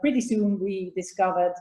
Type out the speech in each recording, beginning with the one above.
pretty soon we discovered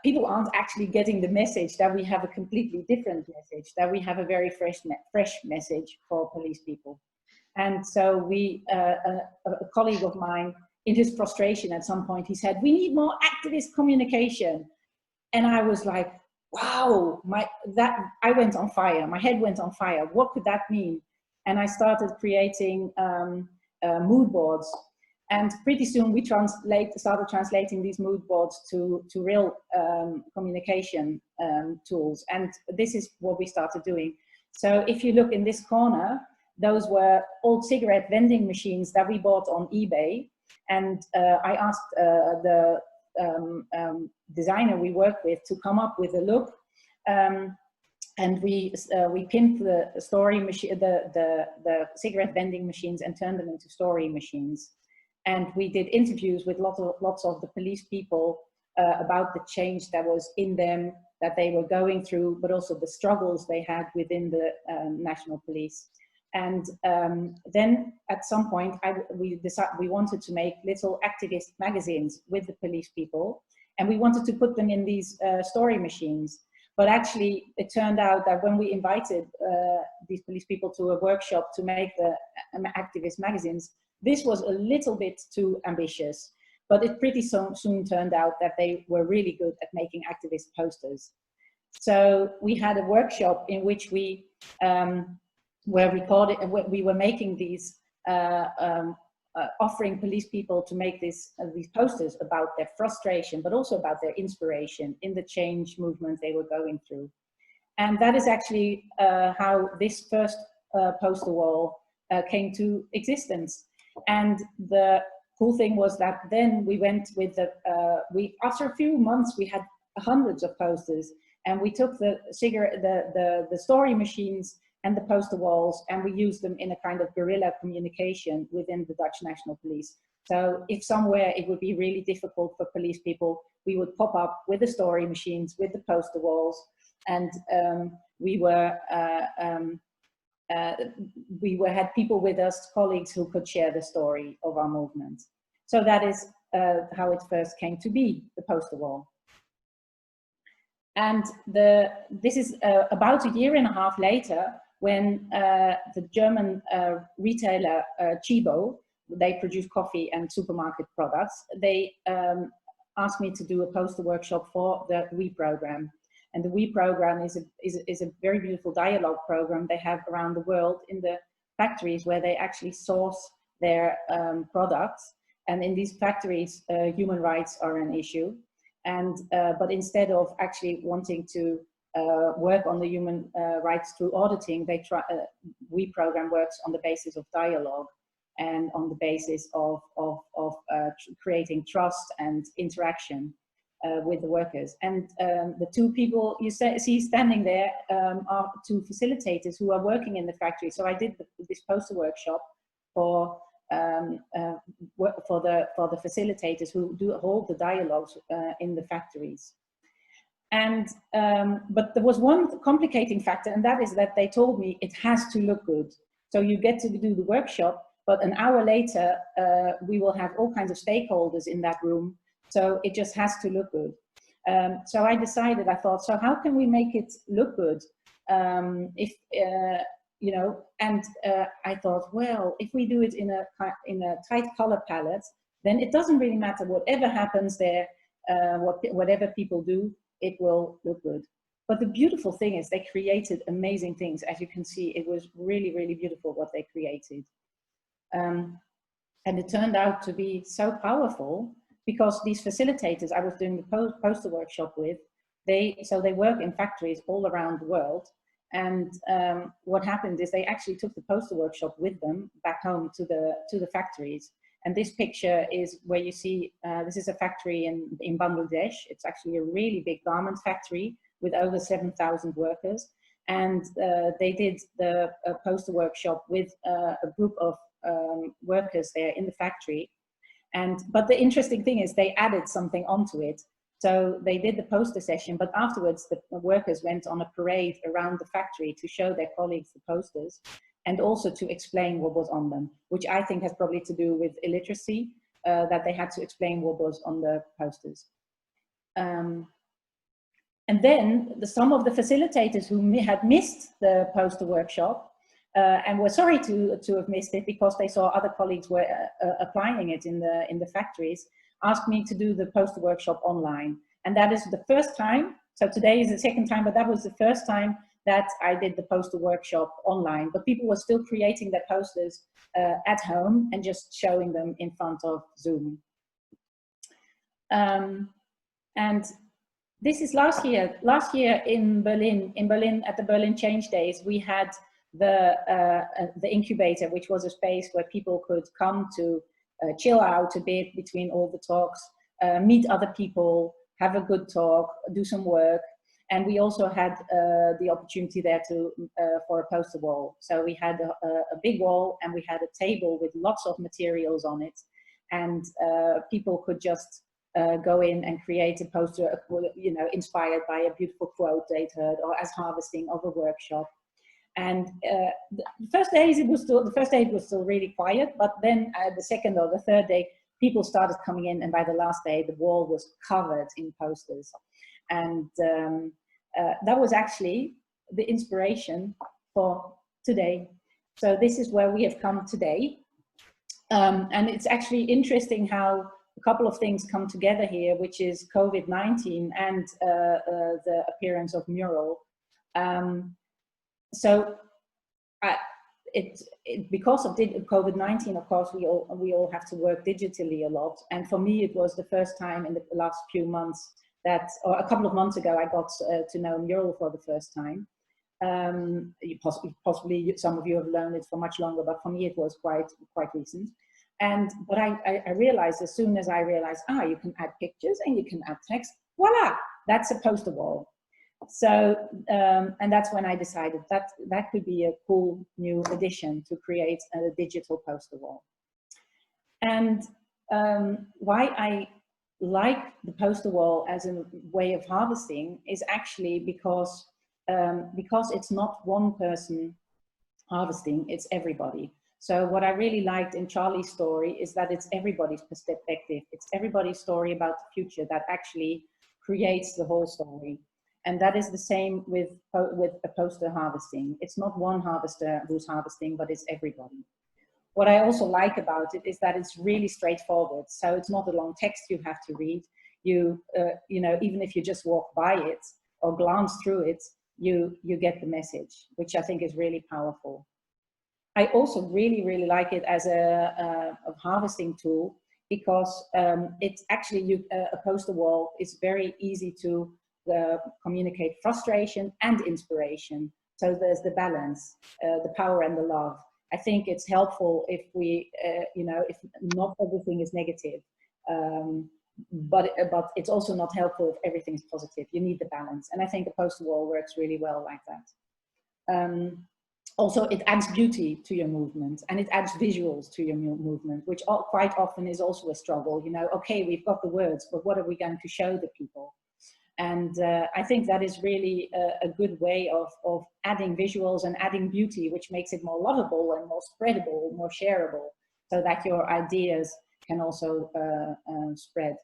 people aren't actually getting the message that we have a completely different message, that we have a very fresh message for police people. And so a colleague of mine, in his frustration at some point, he said, we need more activist communication. And I was like, wow, I went on fire. My head went on fire. What could that mean? And I started creating mood boards. And pretty soon we started translating these mood boards to real communication tools. And this is what we started doing. So if you look in this corner, those were old cigarette vending machines that we bought on eBay. And I asked the designer we work with to come up with a look. And we pinned the story machine, the cigarette vending machines, and turned them into story machines. And we did interviews with lots of the police people about the change that was in them, that they were going through, but also the struggles they had within the national police. And then at some point, we decided we wanted to make little activist magazines with the police people, and we wanted to put them in these story machines. But actually, it turned out that when we invited these police people to a workshop to make the activist magazines, this was a little bit too ambitious. But it pretty soon turned out that they were really good at making activist posters. So we had a workshop in which we we were making these, offering police people to make these posters about their frustration, but also about their inspiration in the change movement they were going through. And that is actually how this first poster wall came to existence. And the cool thing was that then we went with after a few months, we had hundreds of posters, and we took the story machines and the poster walls, and we used them in a kind of guerrilla communication within the Dutch National Police. So if somewhere it would be really difficult for police people, we would pop up with the story machines, with the poster walls, and had people with us, colleagues who could share the story of our movement. So that is how it first came to be, the poster wall. And this is about a year and a half later, when the German retailer Chibo, they produce coffee and supermarket products, they asked me to do a poster workshop for the WE program. And the WE program is a very beautiful dialogue program they have around the world in the factories where they actually source their products. And in these factories, human rights are an issue. And but instead of actually wanting to work on the human rights through auditing, they WE program works on the basis of dialogue and on the basis of creating trust and interaction with the workers. And the two people you see standing there are two facilitators who are working in the factory. So I did this poster workshop for the facilitators who hold the dialogues in the factories. And but there was one complicating factor, and that is that they told me it has to look good. So you get to do the workshop, but an hour later we will have all kinds of stakeholders in that room. So it just has to look good. So I decided, I thought, so how can we make it look good? You know, and I thought, well, if we do it in a tight color palette, then it doesn't really matter whatever happens there, whatever people do, it will look good. But the beautiful thing is they created amazing things. As you can see, it was really, really beautiful what they created. And it turned out to be so powerful because these facilitators I was doing the poster workshop with, they work in factories all around the world. And what happened is they actually took the poster workshop with them back home to the factories. And this picture is where you see, this is a factory in Bangladesh. It's actually a really big garment factory with over 7,000 workers. And they did the poster workshop with a group of workers there in the factory. But the interesting thing is they added something onto it. So they did the poster session, but afterwards the workers went on a parade around the factory to show their colleagues the posters and also to explain what was on them, which I think has probably to do with illiteracy. that they had to explain what was on the posters. And then some of the facilitators who had missed the poster workshop and were sorry to have missed it because they saw other colleagues were applying it in the factories, asked me to do the poster workshop online. And that is the first time, so today is the second time, but that was the first time that I did the poster workshop online. But people were still creating their posters at home and just showing them in front of Zoom. And this is last year. Last year in Berlin at the Berlin Change Days, we had the incubator, which was a space where people could come to chill out a bit between all the talks, meet other people, have a good talk, do some work. And we also had the opportunity there for a poster wall. So we had a big wall and we had a table with lots of materials on it. And people could just go in and create a poster, you know, inspired by a beautiful quote they'd heard or as harvesting of a workshop. And the first day it was still really quiet, but then the second or the third day, people started coming in, and by the last day, the wall was covered in posters. And that was actually the inspiration for today. So this is where we have come today. And it's actually interesting how a couple of things come together here, which is COVID-19 and the appearance of mural. Because of COVID-19, of course, we all have to work digitally a lot. And for me, it was the first time in the last few months that, or a couple of months ago, I got to know mural for the first time. Possibly some of you have learned it for much longer, but for me, it was quite recent. But I realized as soon as I realized, you can add pictures and you can add text, voila, that's a poster wall. So, and that's when I decided that could be a cool new addition to create a digital poster wall. And why I like the poster wall as a way of harvesting is actually because it's not one person harvesting, it's everybody. So what I really liked in Charlie's story is that it's everybody's perspective. It's everybody's story about the future that actually creates the whole story. And that is the same with a poster harvesting. It's not one harvester who's harvesting, but it's everybody. What I also like about it is that it's really straightforward. So it's not a long text you have to read. You know, even if you just walk by it or glance through it, you get the message, which I think is really powerful. I also really like it as a harvesting tool because it's actually a poster wall is very easy to communicate frustration and inspiration. So there's the balance, the power and the love. I think it's helpful if we, you know, if not everything is negative, but it's also not helpful if everything is positive. You need the balance, and I think a poster wall works really well like that. Also, it adds beauty to your movement, and it adds visuals to your movement, which quite often is also a struggle. You know, okay, we've got the words, but what are we going to show the people? And I think that is really a good way of adding visuals and adding beauty, which makes it more lovable and more spreadable, more shareable, so that your ideas can also spread.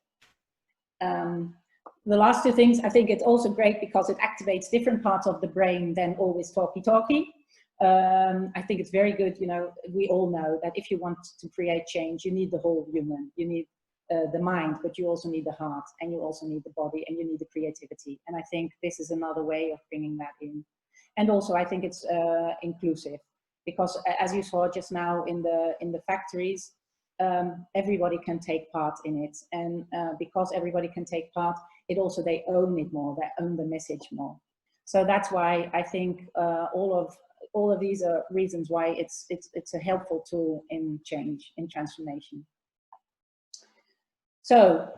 The last two things, I think it's also great because it activates different parts of the brain than always talky. I think it's very good, you know, we all know that if you want to create change, you need the whole human. You need the mind, but you also need the heart, and you also need the body, and you need the creativity. And I think this is another way of bringing that in. And also I think it's inclusive, because as you saw just now in the factories, everybody can take part in it. And because everybody can take part, it also, they own it more, they own the message more. So that's why I think all of these are reasons why it's a helpful tool in change, in transformation. So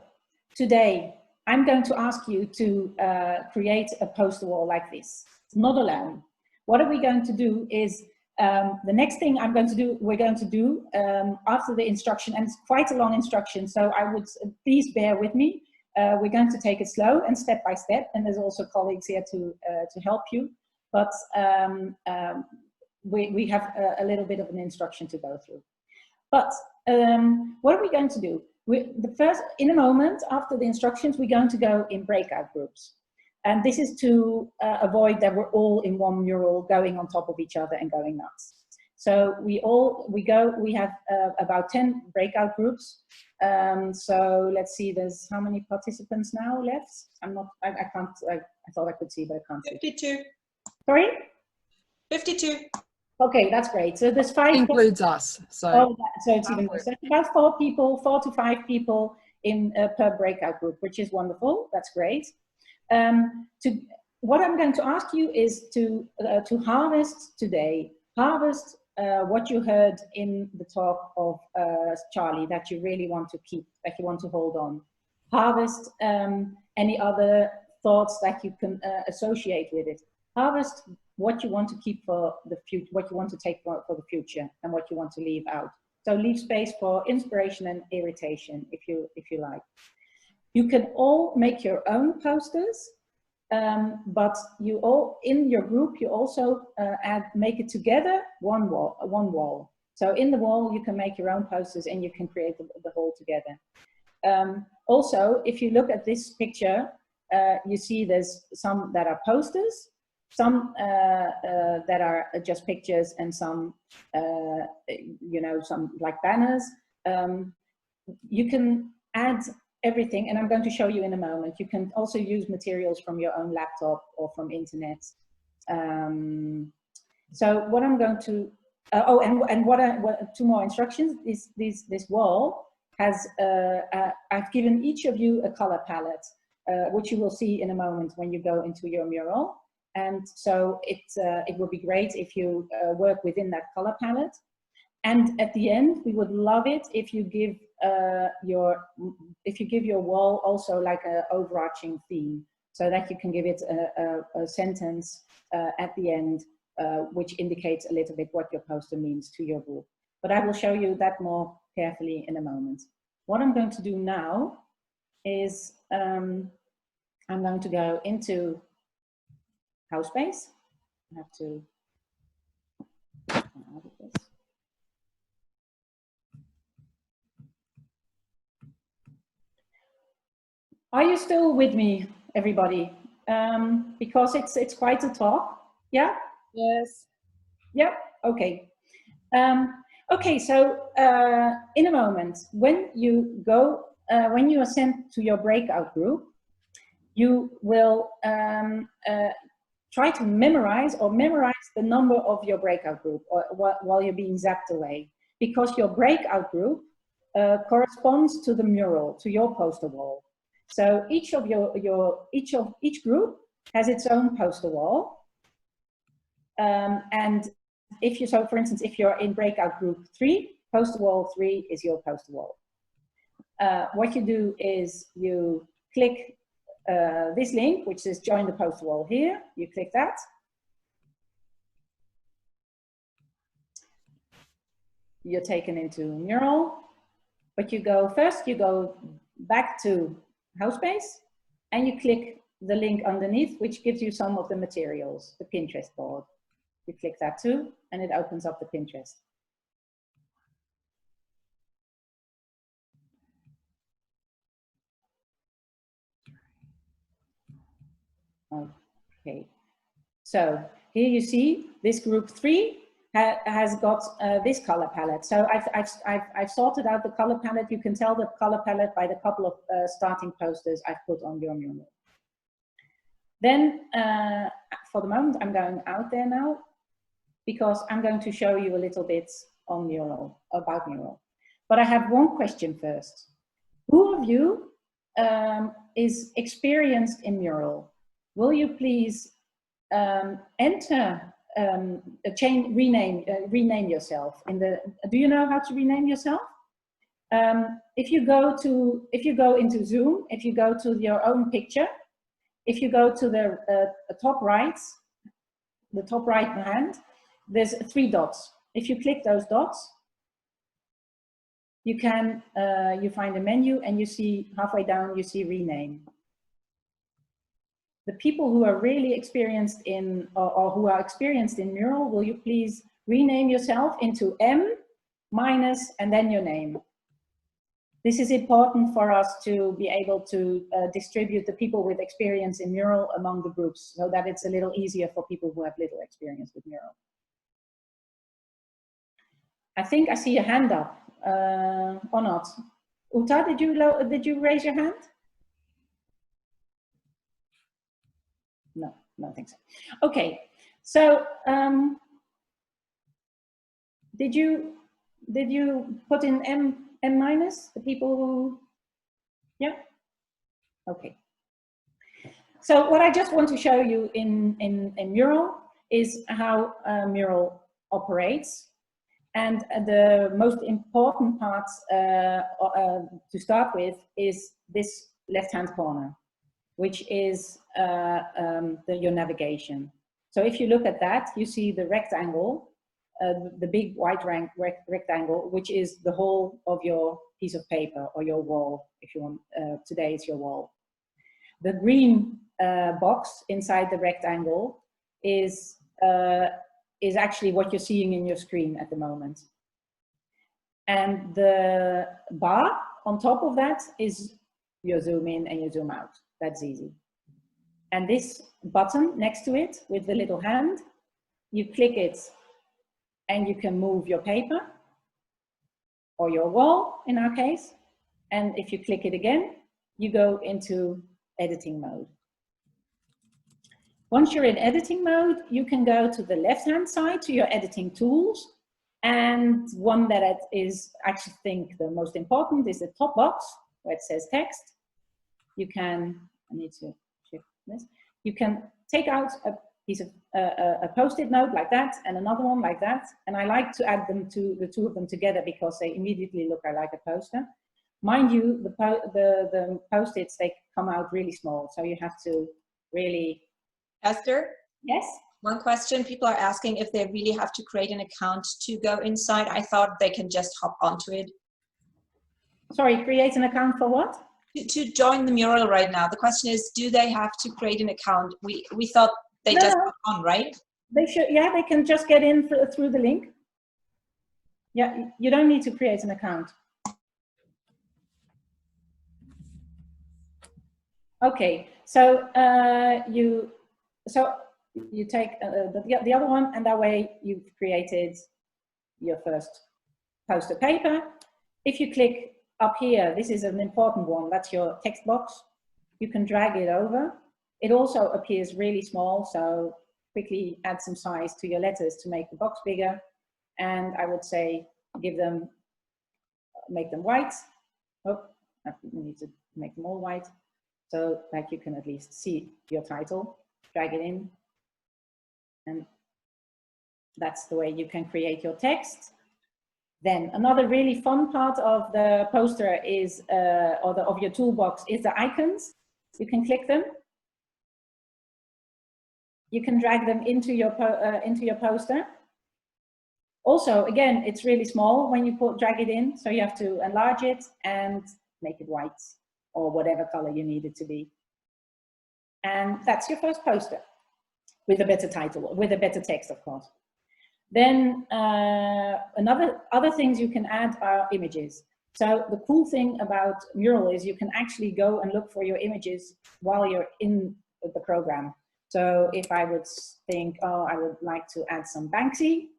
today I'm going to ask you to create a poster wall like this, not alone. What are we going to do is the next thing we're going to do after the instruction, and it's quite a long instruction, so I would please bear with me. We're going to take it slow and step by step, and there's also colleagues here to help you. But we have a little bit of an instruction to go through. But what are we going to do? In a moment, after the instructions, we're going to go in breakout groups. And this is to avoid that we're all in one mural going on top of each other and going nuts. So we have about 10 breakout groups. So let's see, there's how many participants now left? I thought I could see, but I can't see. 52. Sorry? 52. Okay, that's great. So there's 5. Includes us. So it's even more. So about 4 to 5 people in per breakout group, which is wonderful. That's great. What I'm going to ask you is to harvest today. Harvest what you heard in the talk of Charlie that you really want to keep, that you want to hold on. Harvest any other thoughts that you can associate with it. Harvest what you want to keep for the future, what you want to take for the future, and what you want to leave out. So leave space for inspiration and irritation, if you like. You can all make your own posters, but you all in your group you also make it together one wall. So in the wall you can make your own posters and you can create the whole together. Also, if you look at this picture, you see there's some that are posters, some that are just pictures, and some some like banners. You can add everything, and I'm going to show you in a moment. You can also use materials from your own laptop or from internet. So what I'm going to, two more instructions. This wall has, I've given each of you a color palette, which you will see in a moment when you go into your mural. And so it would be great if you work within that color palette. And at the end, we would love it if you give your wall also like an overarching theme, so that you can give it a sentence at the end, which indicates a little bit what your poster means to your group. But I will show you that more carefully in a moment. What I'm going to do now is I'm going to go into Housepace. I have to get out of this. Are you still with me, everybody? Because it's quite a talk. Yeah? Yes. Yeah? Okay. Okay, so in a moment, when you are sent to your breakout group, you will try to memorize the number of your breakout group while you're being zapped away, because your breakout group corresponds to the mural, to your poster wall. So each group has its own poster wall, and for instance, if you're in breakout group 3, poster wall 3 is your poster wall. What you do is you click this link, which says join the poster wall here. You click that. You're taken into mural, but you go back to Housepace, and you click the link underneath, which gives you some of the materials, the Pinterest board. You click that too, and it opens up the Pinterest. Okay, so here you see this group 3 has got this color palette. So I've sorted out the color palette. You can tell the color palette by the couple of starting posters I've put on your mural. Then for the moment, I'm going out there now, because I'm going to show you a little bit on mural, about mural. But I have one question first. Who of you is experienced in mural? Will you please rename yourself in the, do you know how to rename yourself? If you go into Zoom, if you go to your own picture, if you go to the top right hand, there's 3 dots. If you click those dots, you can you find a menu, and you see halfway down you see rename. The people who are really experienced in, or who are experienced in mural, will you please rename yourself into M- and then your name. This is important for us to be able to distribute the people with experience in mural among the groups, so that it's a little easier for people who have little experience with mural. I think I see a hand up, or not. Uta, did you raise your hand? No, I don't think so. Okay, so did you put in M minus, the people who, yeah? Okay. So what I just want to show you in mural is how mural operates. And the most important part to start with is this left-hand corner, which is your navigation. So if you look at that, you see the rectangle, the big white rectangle, which is the whole of your piece of paper or your wall, if you want, today it's your wall. The green box inside the rectangle is actually what you're seeing in your screen at the moment. And the bar on top of that is your zoom in and your zoom out. That's easy. And this button next to it with the little hand, you click it and you can move your paper or your wall in our case. And if you click it again, you go into editing mode. Once you're in editing mode, you can go to the left-hand side to your editing tools. And one that is, I actually think the most important is the top box where it says text. You can, I need to shift this. You can take out a piece of a post-it note like that and another one like that. And I like to add them to the two of them together because they immediately look like a poster. Mind you, the post-its, they come out really small. So you have to really... Esther? Yes? One question, people are asking if they really have to create an account to go inside. I thought they can just hop onto it. Sorry, create an account for what? To join the mural right now. The question is, do they have to create an account? We thought they just hop on, right? They should, yeah, they can just get in through the link. Yeah, you don't need to create an account. Okay, so you take the other one, and that way you've created your first poster paper. If you click up here, this is an important one, that's your text box. You can drag it over. It also appears really small, so quickly add some size to your letters to make the box bigger. And I would say make them white. Oh, we need to make them all white. So that you can at least see your title, drag it in. And that's the way you can create your text. Then another really fun part of the poster is, of your toolbox is the icons. You can click them. You can drag them into your poster. Also, again, it's really small when you drag it in, so you have to enlarge it and make it white or whatever color you need it to be. And that's your first poster with a better title, with a better text, of course. Then other things you can add are images. So the cool thing about Mural is you can actually go and look for your images while you're in the program. So if I would think, oh, I would like to add some Banksy,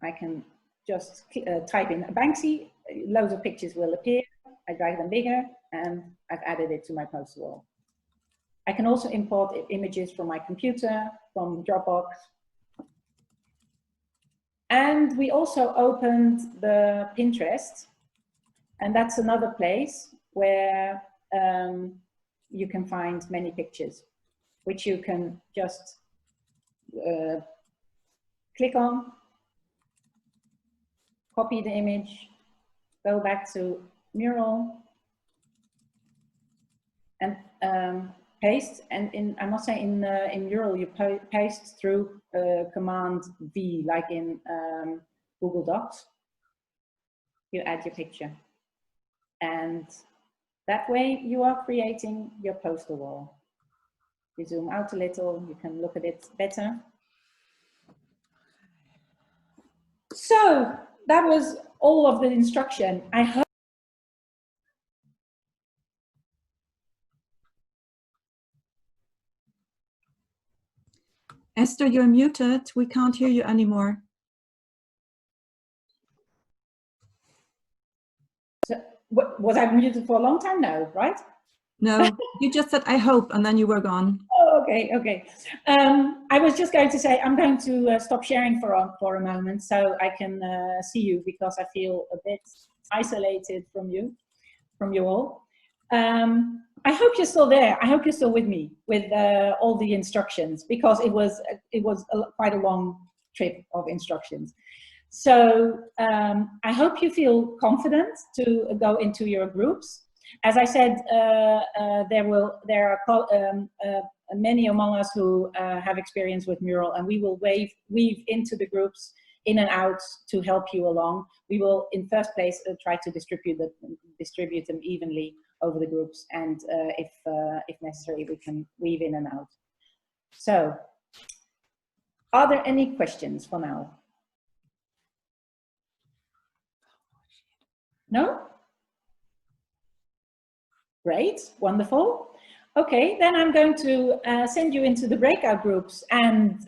I can just type in Banksy, loads of pictures will appear, I drag them bigger, and I've added it to my poster wall. I can also import images from my computer, from Dropbox. And we also opened the Pinterest, and that's another place where you can find many pictures, which you can just click on, copy the image, go back to Mural, and paste. And I must say, in Mural, you paste through Command V, like in Google Docs. You add your picture, and that way you are creating your poster wall. You zoom out a little, you can look at it better. So that was all of the instruction. I hope. Esther, you're muted. We can't hear you anymore. So, was I muted for a long time? No, right? No, you just said, I hope, and then you were gone. Oh, okay, okay. I was just going to say, I'm going to stop sharing for a moment so I can see you, because I feel a bit isolated from you all. I hope you're still there. I hope you're still with me with all the instructions, because it was quite a long trip of instructions. So I hope you feel confident to go into your groups. As I said, there are many among us who have experience with Mural, and we will weave into the groups in and out to help you along. We will, in first place, try to distribute them evenly over the groups, and if necessary, we can weave in and out. So, are there any questions for now? No? Great, wonderful. Okay, then I'm going to send you into the breakout groups and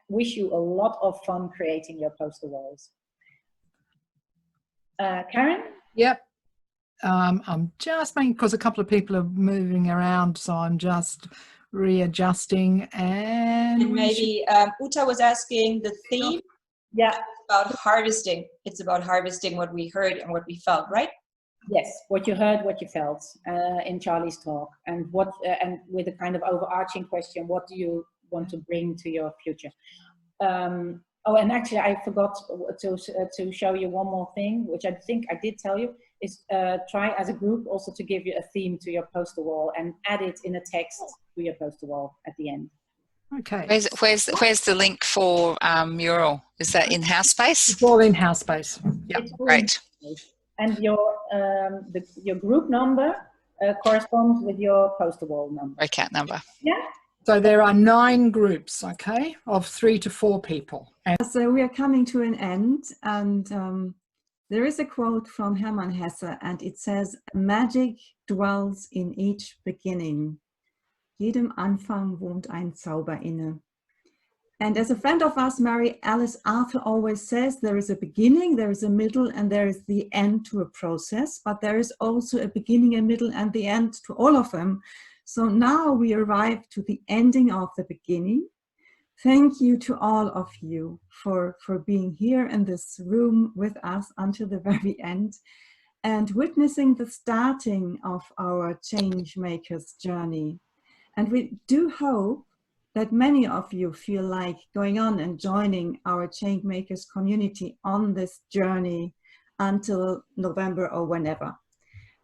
wish you a lot of fun creating your poster walls. Karen? Yep. I'm just making, because a couple of people are moving around, so I'm just readjusting. And maybe Uta was asking the theme. Yeah. About harvesting. It's about harvesting what we heard and what we felt, right? Yes, what you heard, what you felt in Charlie's talk, and what and with a kind of overarching question: what do you want to bring to your future? Oh, and actually, I forgot to show you one more thing, which I think I did tell you, is try as a group also to give you a theme to your poster wall and add it in a text to your poster wall at the end. okay. Where's the link for Mural? Is that in house space? It's all in house space. Yep. Great. And your group number corresponds with your poster wall number. Breakout number. Yeah. So there are 9 groups, okay, of 3 to 4 people. And So we are coming to an end, and there is a quote from Hermann Hesse, and it says, "Magic dwells in each beginning. Jedem Anfang wohnt ein Zauber inne." And as a friend of us, Mary Alice Arthur, always says, there is a beginning, there is a middle, and there is the end to a process, but there is also a beginning, a middle, and the end to all of them. So now we arrive to the ending of the beginning. Thank you to all of you for being here in this room with us until the very end and witnessing the starting of our change makers journey. And we do hope that many of you feel like going on and joining our change makers community on this journey until November or whenever.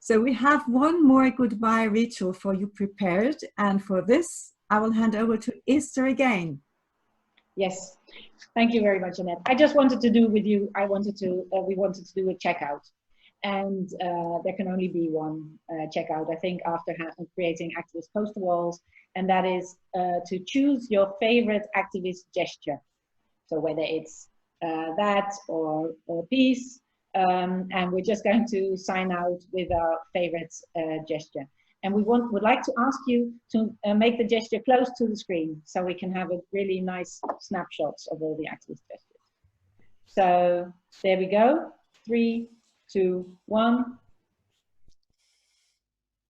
So we have one more goodbye ritual for you prepared, and for this I will hand over to Esther again. Yes, thank you very much, Annette. I just wanted to do with you, we wanted to do a checkout, and there can only be one checkout, I think, after creating activist poster walls, and that is to choose your favorite activist gesture. So whether it's that or peace, and we're just going to sign out with our favorite gesture. And we would like to ask you to make the gesture close to the screen so we can have a really nice snapshots of all the activist gestures. So there we go. 3, 2, 1.